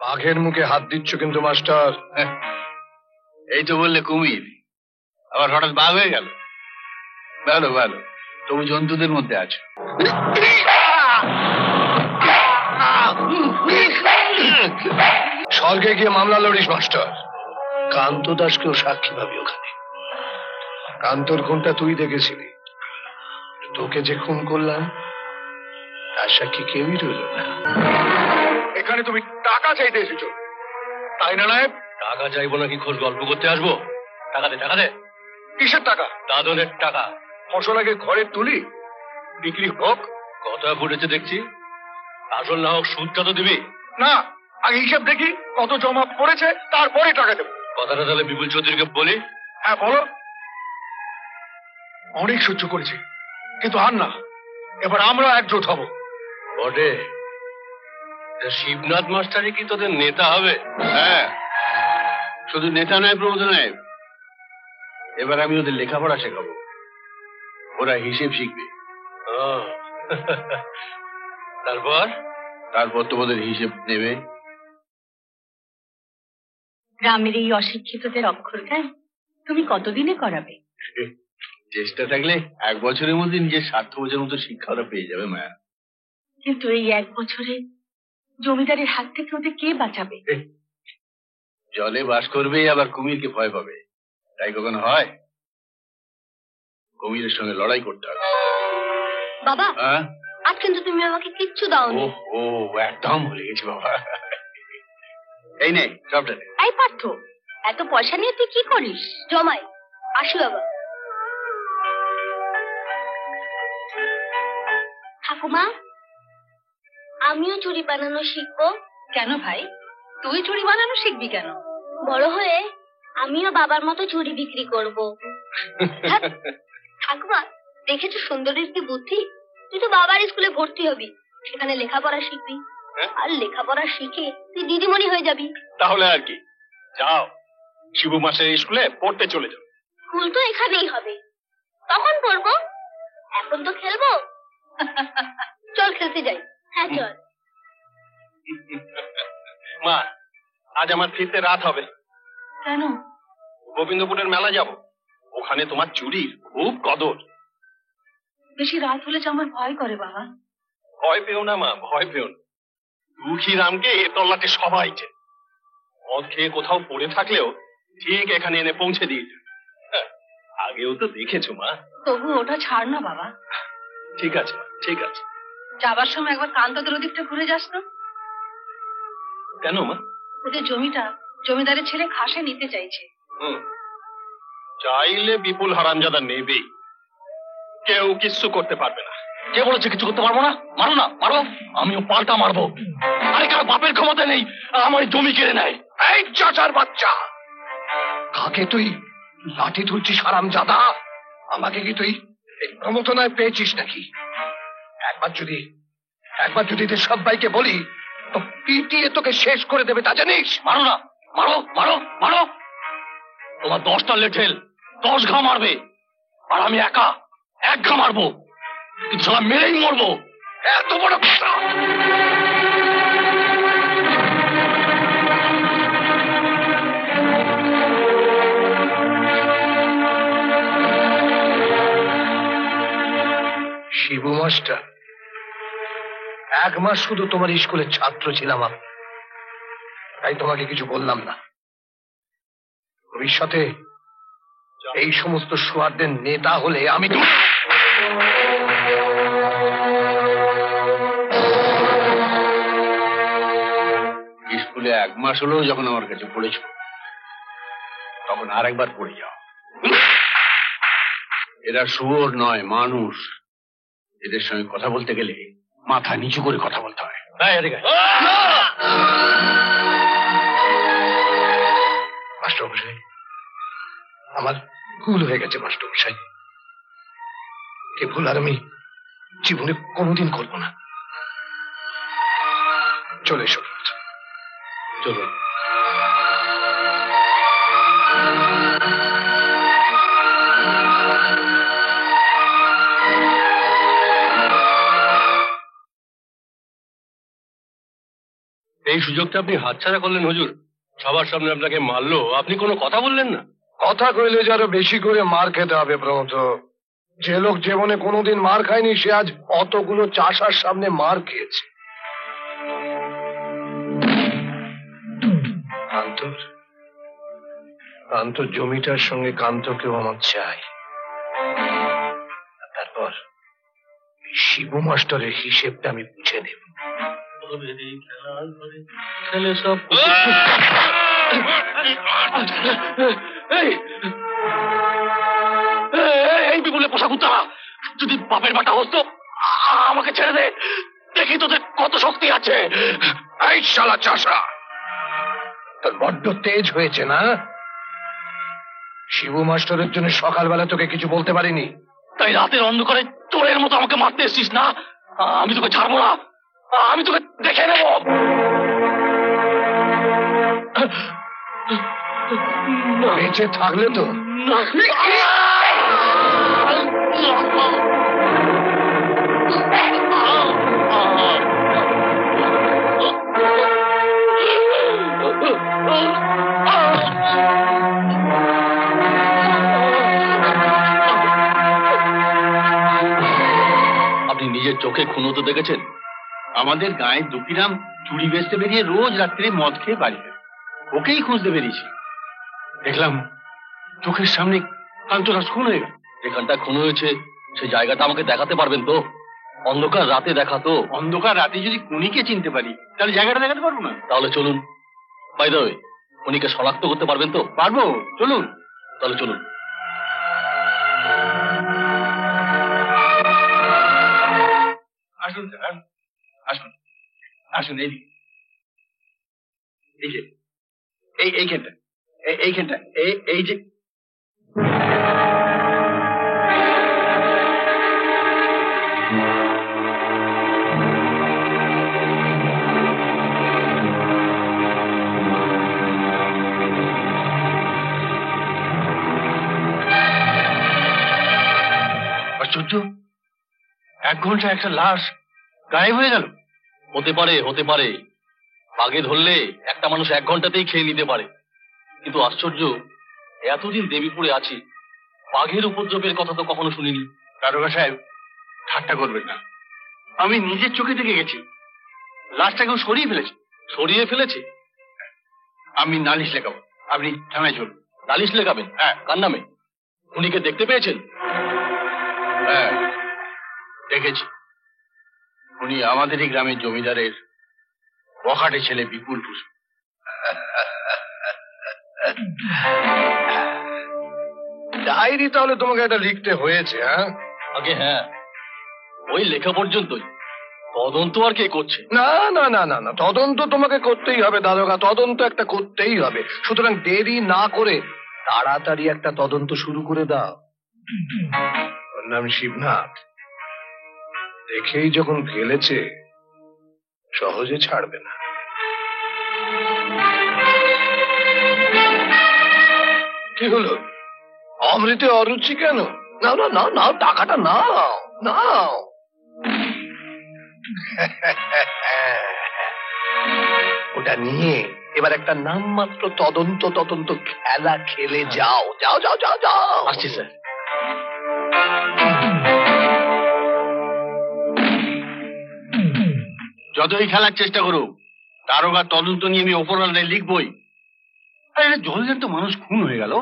বাঘের মুখে হাত দিচ্ছ কিন্তু মাস্টার। এই তো বললে কুমির, আবার হঠাৎ বাঘ হয়ে গেল। ভালো ভালো, তুমি জন্তুদের মধ্যে আছো। স্বর্গে গিয়ে মামলা লড়িস মাস্টার। কান্ত দাসকেও সাক্ষী ভাবি ওখানে। কান্তর খুনটা তুই দেখেছিলি, তোকে যে খুন করলাম তার সাক্ষী কেউই রইল না। এখানে তুমি টাকা চাইতে এসেছো, তাই না নায়েব? টাকা চাইবো নাকি খোঁজ গল্প করতে আসবো? টাকা দে, টাকা দে। কিসের টাকা? দাদনের টাকা। ফসল আগে ঘরে তুলি, বিক্রি হোক। কথা ফুটেছে দেখছি, আসল না হোক সুদটা তো দিবি। না, আগে হিসাব দেখি কত জমা পড়েছে, তারপরে টাকা দেবো। কথাটা তাহলে বিপুল চৌধুরীকে বলি। হ্যাঁ বলো। অনেক সহ্য করেছি, কিন্তু আর না, এবার আমরা একজোট হব। বটে, শিবনাথ মাস্টারই কি তোদের নেতা হবে? হ্যাঁ, শুধু নেতা নয় প্রমোদ নায়েব, এবার আমি ওদের লেখাপড়া শেখাবো, ওরা হিসেব শিখবে। তারপর তারপর তোমাদের হিসেব নেবে। গ্রামের এই অশিক্ষিতদের অক্ষর জ্ঞান তুমি কতদিনে করাবে? চেষ্টা থাকলে 1 বছরের মধ্যে নিজের স্বার্থ বোঝার মতো শিক্ষা ওরা পেয়ে যাবে মায়া। কিন্তু এই 1 বছরে জমিদারের হাত থেকে ওদের কে বাঁচাবে? জলে বাস করবে আবার কুমিরকে ভয় পাবে, তাই কখনো হয়? কুমিরের সঙ্গে লড়াই করতে হবে। বাবা, হ্যাঁ, আজ কিন্তু তুমি আমাকে কিচ্ছু দাওনি। ও একদম ভুলে গেছি বাবা। এই নে সবটা নে। এই পার্থ, এত পয়সা নিয়ে তুই কি করিস? জমাই। আসি বাবা। ঠাকুমা, আমিও চুড়ি বানানো শিখবো। কেন ভাই, তুই চুড়ি বানানো শিখবি কেন? বড় হয়ে আমিও বাবার মতো চুড়ি বিক্রি করব। ঠাকুমা, দেখেছো সুন্দরীর কি বুদ্ধি? তুই তো বাবার স্কুলে ভর্তি হবি, সেখানে লেখাপড়া শিখবি, আর লেখাপড়া শিখে তুই দিদিমণি হয়ে যাবি। তাহলে আর কি, যাও শিবু মাসের স্কুলে পড়তে চলে যাও। স্কুল তো এখানেই হবে, তখন পড়বো, এখন তো খেলবো। চল খেলতে যাই। হ্যাঁ চল। মা, আজ আমার ফিরতে রাত হবে। কেন? গোবিন্দপুরের মেলা যাব, ওখানে তোমার চুড়ির খুব কদর। বেশি রাত হলে যে আমার ভয় করে বাবা। ভয় পেও না মা, ভয় পেও না। দুঃখী রামকে এ তল্লাটে সবাই চেনে। মদ খেয়ে কোথাও পড়ে থাকলেও ঠিক এখানে এনে পৌঁছে দিয়েছে। আগেও তো দেখেছো মা। তবু ওটা ছাড় না বাবা। ঠিক আছে মা, ঠিক আছে। যাবার সময় একবার কান্তদের ওদিকটা ঘুরে যাস না। কেন মা? ওদের জমিটা জমিদারের ছেলে খাসে নিতে চাইছে। চাইলে বিপুল হারামজাদা নেবেই, কেউ কিচ্ছু করতে পারবে না। কে বলেছে কিছু করতে পারবো না? মারো না, মারো, আমিও পাল্টা মারবো। আরে কারো বাপের ক্ষমতা নেই আমার জমি কেড়ে নেয়। এই চাচার বাচ্চা, কাকে তুই লাঠি তুলছিস হারামজাদা? আমাকে কি তুই প্রমোদনায় পেয়েছিস নাকি? একবার যদি এদের সবাইকে বলি তো পিটিয়ে তোকে শেষ করে দেবে, তা জানিস? মারো না, মারো মারো মারো। তোমার 10টা লেঠেল 10 ঘা মারবে, আর আমি একা 1 ঘা মারবো, কিন্তু সবাই মেরেই মরবো। এত বড় কথা! শিবু মাস্টার, 1 মাস শুধু তোমার স্কুলের ছাত্র ছিলাম আমি, তাই তোমাকে কিছু বললাম না। ভবিষ্যতে এই সমস্ত সুয়ারদের নেতা হলে আমি তো স্কুলে 1 মাস হলেও যখন আমার কাছে পড়েছ, তখন আরেকবার পড়ে যাও। এরা শুয়োর নয়, মানুষ। এদের সঙ্গে কথা বলতে গেলে মাথা নিচু করে কথা বলতে হয়। মাস্টারমশাই, আমার ভুল হয়ে গেছে মাস্টারমশাই। এ ভুল আর আমি জীবনে কোনোদিন করবো না। চলে এসো। চলো। এই সুযোগটা আপনি হাতছাড়া করলেন হুজুর। সবার সামনে আপনাকে মারলো, আপনি কোনো কথা বললেন না। কথা কইলে যে আরো বেশি করে মার খেতে হবে প্রমথ। যে লোক জীবনে কোনোদিন মার খায়নি সে আজ অতগুলো চাষার সামনে মার খেয়েছে। কান্তর জমিটার সঙ্গে কান্তকেও আমার চাই। তারপর শিবু মাস্টারের হিসেবটা আমি বুঝে নেব। এই বিপুলে পোষা কুত্তা, যদি বাপের বাটা হতো আমাকে ছেড়ে দে, দেখি তোদের কত শক্তি আছে। এই শালা চাষা, তোর বড্ড তেজ হয়েছে না? শিবু মাস্টারের জন্য সকালবেলা তোকে কিছু বলতে পারিনি, তাই রাতের অন্ধকারে চোরের মতো আমাকে মারতে এসছিস না? আমি তোকে ছাড়বো না, আমি তোকে দেখে নেব। বেঁচে থাকলে তো আপনি নিজের চোখে খুন হতে দেখেছেন? আমাদের গায়ে দুকিরাম চুরি বেচতে বেরিয়ে রোজ রাত্রে মদ খেয়ে বাড়ি ফেরে। ওকেই খুঁজতে বেরিয়েছি, দেখলাম চোখের সামনে কান্তরাজ খুন হয়ে গেল। যেখানটা খুন হয়েছে সে জায়গাটা আমাকে দেখাতে পারবেন তো? অন্ধকার রাতে দেখা তো। অন্ধকার রাতে যদি খুনিকে চিনতে পারি তাহলে জায়গাটা দেখাতে পারবো না? তাহলে চলুন। বাই দ্য ওয়ে, খুনিকে শনাক্ত করতে পারবেন তো? পারবো, চলুন। তাহলে চলুন। আসুন স্যার, আসুন আসুন। এইদিকে, এই যে এইখানটা, এইখানটা, এই যে আশ্চর্য, 1 ঘন্টা একটা লাশ গায়েব হয়ে গেল। হতে পারে, হতে পারে। বাঘে ধরলে একটা মানুষ 1 ঘন্টাতেই খেয়ে নিতে পারে, কিন্তু আশ্চর্য, এতদিন দেবীপুরে আছি, বাঘের উপদ্রবের কথা তো কখনো শুনিনি। দারোগা সাহেব, ঠাট্টা করবেন না, আমি নিজের চোখে দেখে গেছি। লাশটা কেউ সরিয়ে ফেলেছে। সরিয়ে ফেলেছে? আমি নালিশ লেখাবো, আপনি থানায় চলুন। নালিশ লেখাবেন? হ্যাঁ। কার নামে? খুনিকে দেখতে পেয়েছেন? হ্যাঁ, দেখেছি। উনি আমাদেরই গ্রামের জমিদারের বখাটে ছেলে বিপুল টুসু। ডায়েরি তাহলে তোমাকে এটা লিখতে হয়েছে? হ্যাঁ আগে হ্যাঁ, ওই লেখা পর্যন্তই। তদন্ত আর কে করছে? না না না না না, তদন্ত তোমাকে করতেই হবে দারোগা, তদন্ত একটা করতেই হবে। সুতরাং দেরি না করে তাড়াতাড়ি একটা তদন্ত শুরু করে দাও। ওর নাম শিবনাথ, দেখেই যখন ফেলেছে সহজে ছাড়বে না। কি হলো, অমৃতে অরুচি কেন? নাও না নাও নাও, টাকাটা নাও নাও। ওটা নিয়ে এবার একটা নামমাত্র তদন্ত তদন্ত খেলা খেলে যাও। যাও যাও যাও যাও। আসছি স্যার। যতই খেলার চেষ্টা করুক, দারোগা তদন্ত নিয়ে আমি ওপরওয়ালায় লিখবই। আরে জলজান্ত মানুষ খুন হয়ে গেল,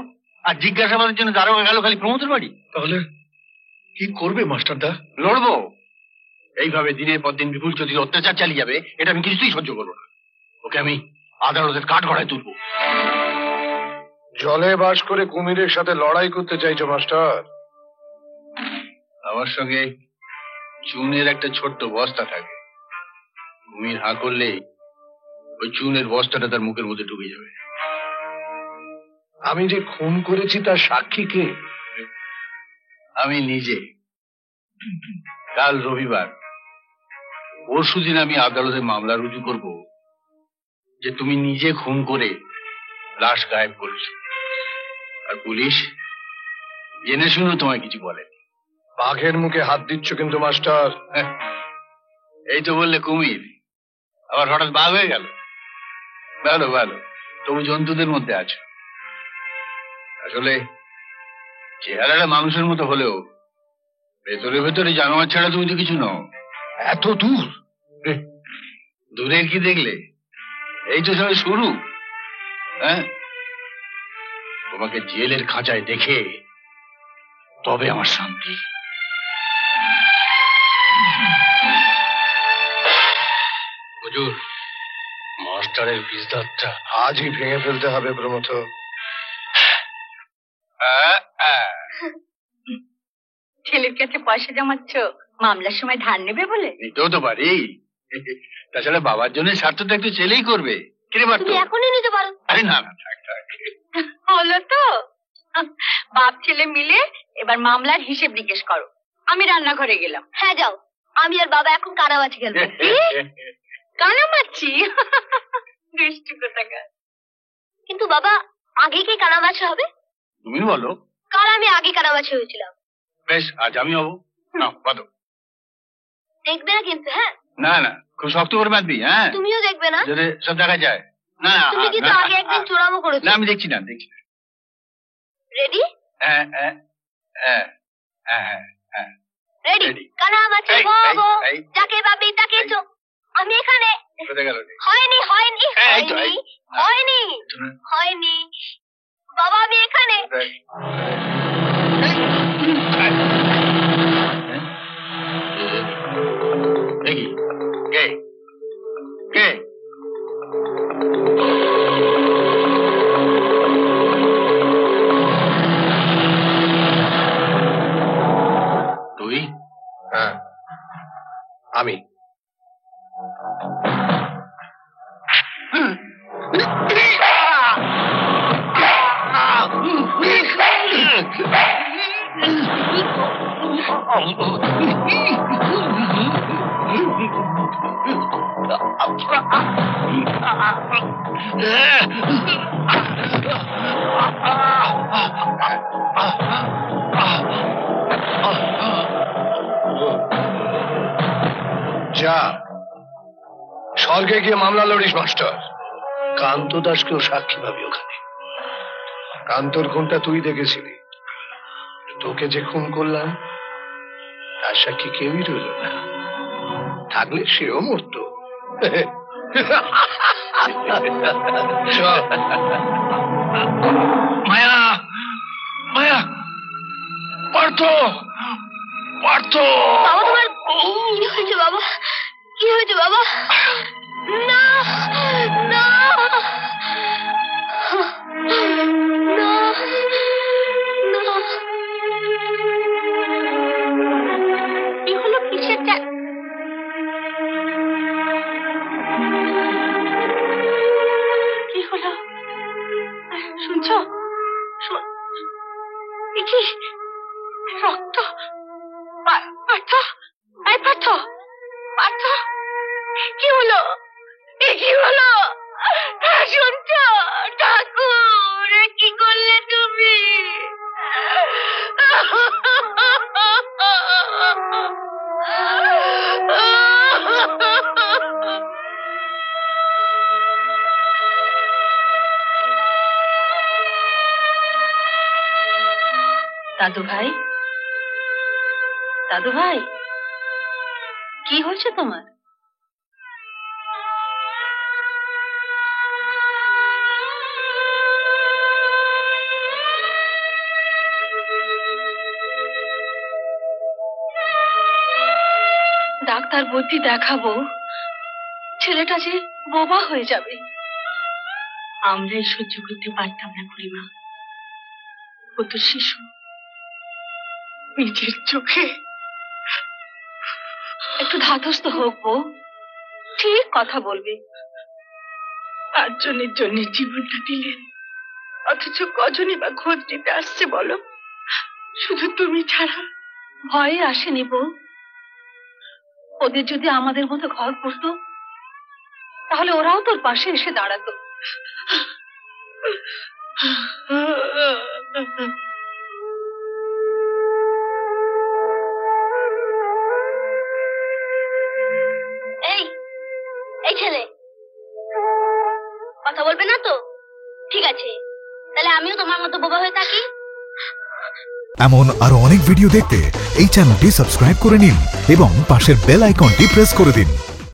আর জিজ্ঞাসাবাদের জন্য দারোগা গেল খালি প্রমোদের বাড়ি। তাহলে কি করবে মাস্টারদা? লড়বো। এইভাবে দিনের পর দিন বিপুল চৌধুরী অত্যাচার চালিয়ে যাবে, এটা আমি কিছুতেই সহ্য করবো না। ওকে আমি আদালতের কাঠ গড়ায় তুলবো। জলে বাস করে কুমিরের সাথে লড়াই করতে চাইছো মাস্টার? আমার সঙ্গে চুনের একটা ছোট্ট বস্তা থাকে, কুমির হাঁ করলেই ওই চুনের বস্তাটা তার মুখের মধ্যে ঢুকে যাবে। আমি যে খুন করেছি তার সাক্ষী কে? আমি নিজে। কাল রবিবার, পরশুদিন আমি আদালতে মামলা রুজু করব যে তুমি নিজে খুন করে লাশ গায়েব করেছো, আর পুলিশ জেনে শুনে তোমায় কিছু বলে। বাঘের মুখে হাত দিচ্ছ কিন্তু মাস্টার। এই তো বললে কুমির, আবার হঠাৎ বাঘ হয়ে গেল। ভালো ভালো, তবু জন্তুদের মধ্যে আছো। আসলে চেহারাটা মানুষের মতো হলেও ভেতরে ভেতরে জানোয়ার ছাড়া তুমি তো কিছু নও। এত দূর? দূরের কি দেখলে? এই তো সবাই শুরু। হ্যাঁ, তোমাকে জেলের খাঁচায় দেখে তবে আমার শান্তি। হুজুর, মাস্টারের বিজদাতটা আজই ভেঙে ফেলতে হবে প্রমথ। ছেলের কাছে পয়সা জমাচ্ছ মামলার সময় ধার নেবে বলে? নিতেও তো পারি, তাছাড়া বাবার জন্য স্বার্থটা একটু ছেলেই করবে। কিরে পারতো? তুমি এখনই নিতে পারো। আরে না না, থাক থাক। হলো তো, বাপ ছেলে মিলে এবার মামলার হিসেব নিকেশ করো। আমি রান্নাঘরে গেলাম। হ্যাঁ যাও, আমি আর বাবা এখন কানামাছি খেলবো। কানামাছি? দুষ্টু কোথাকার। কিন্তু বাবা, আগে কে কানামাছি হবে? তুমি বলো। কাল আমি আগে কানামাছি হয়েছিলাম। বেশ, আজ আমি হবো। না বাদো। দেখবে না কিন্তু? হ্যাঁ না না, খুব শক্ত করে বাঁধবি। হ্যাঁ, তুমিও দেখবে না? যদি সব দেখা যায়। না না, তুমি কিন্তু আগে একদিন চোরামো করেছো। না আমি দেখছি না, দেখছি না। রেডি? হ্যাঁ হ্যাঁ হ্যাঁ হ্যাঁ হ্যাঁ। রেডি? Ready. কানামাছি এই, হবো, এই, এই। যাকে পাবি তাকে এই। চো। আমি এখানে। কোথায় গেল রে? হয়নি হয়নি এই তো, হয়নি এই। হয়নি হয়নি। বাবা আমি এখানে। দেখি কে কে? তুই? হ্যাঁ, আমি। যা, স্বর্গে গিয়ে মামলা লড়িস মাস্টার। কান্ত দাসকেও সাক্ষী পাবি ওখানে। কান্তর খুনটা তুই দেখেছিলি, তোকে যে খুন করলাম তার সাক্ষী কেউই রইল না। থাকলে সেও মরত। চল। মায়া মায়া, পার্থ পার্থ। বাবা তোমার কি হয়েছে বাবা? কি হয়েছে বাবা? না না না না। কি হলো? কিসের কি হলো? শুনছো? কি রক্ত? পার্থ, এই পার্থ, পার্থ, কি হলো? কি হলো? শুনছো? ঠাকুর, কি করলে তুমি? দাদু ভাই, দাদু ভাই, কি হয়েছে তোমার? ডাক্তার বলতে দেখাবো, ছেলেটা যে বোবা হয়ে যাবে। আমরাই সহ্য করতে পারতাম না খুড়িমা। ও তো শিশু, নিজের চোখে। একটু ধাতস্থ হোক বউ, ঠিক কথা বলবে। 5 জনের জন্য জীবনটা দিলেন, অথচ কজনই বা খোঁজ নিতে আসছে বলো? শুধু তুমি ছাড়া। ভয়ে আসেনি বউ। ওদের যদি আমাদের মতো ঘর করতো তাহলে ওরাও তোর পাশে এসে দাঁড়াতো। এই এই ছেলে, কথা করবে না তো? ঠিক আছে, তাহলে আমিও তোমার মতো বোবা হয়ে থাকি। এমন আরো অনেক ভিডিও দেখতে এই চ্যানেলটি সাবস্ক্রাইব করে নিন এবং পাশের বেল আইকনটি প্রেস করে দিন।